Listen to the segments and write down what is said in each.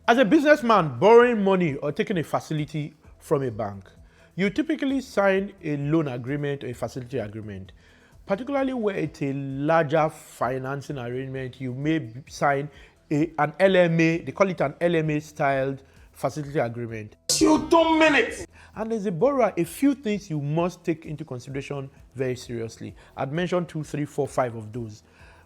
As a businessman borrowing money or taking a facility from a bank, you typically sign a loan agreement or a facility agreement. Particularly where it's a larger financing arrangement, you may sign an LMA, they call it an LMA styled facility agreement. You 2 minutes. And as a borrower, a few things you must take into consideration very seriously. I'd mentioned 2, 3, 4, 5 of those.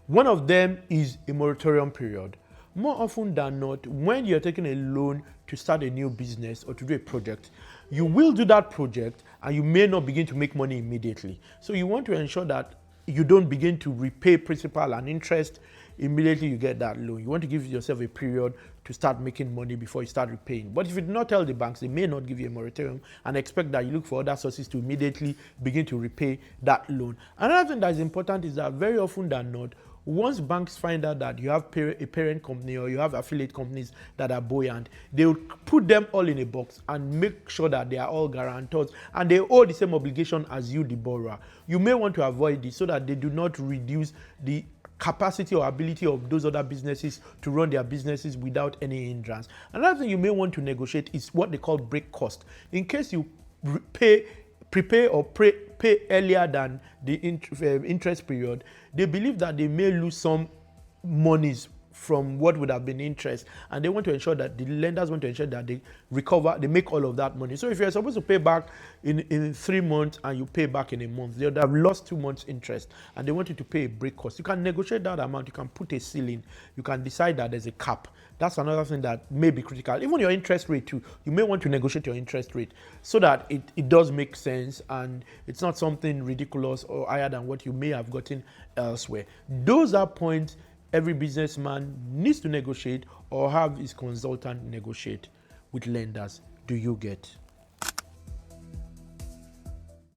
One of them is a moratorium period. More often than not, when you're taking a loan to start a new business or to do a project, you will do that project and you may not begin to make money immediately. So you want to ensure that you don't begin to repay principal and interest immediately you get that loan. You want to give yourself a period to start making money before you start repaying. But if you do not tell the banks, they may not give you a moratorium and expect that you look for other sources to immediately begin to repay that loan. Another thing that is important is that very often than not, once banks find out that you have a parent company or you have affiliate companies that are buoyant, they will put them all in a box and make sure that they are all guarantors and they owe the same obligation as you, the borrower. You may want to avoid this so that they do not reduce the capacity or ability of those other businesses to run their businesses without any hindrance. Another thing you may want to negotiate is what they call break cost. In case you prepay or pay earlier than the interest period, they believe that they may lose some monies from what would have been interest, and they want to ensure that the lenders want to ensure that they recover, they make all of that money. So if you're supposed to pay back in 3 months and you pay back in a month, they would have lost 2 months interest and they want you to pay a break cost. You can negotiate that amount, you can put a ceiling, you can decide that there's a cap. That's another thing that may be critical. Even your interest rate too, you may want to negotiate your interest rate so that it does make sense and it's not something ridiculous or higher than what you may have gotten elsewhere. Those are points every businessman needs to negotiate or have his consultant negotiate with lenders. Do you get?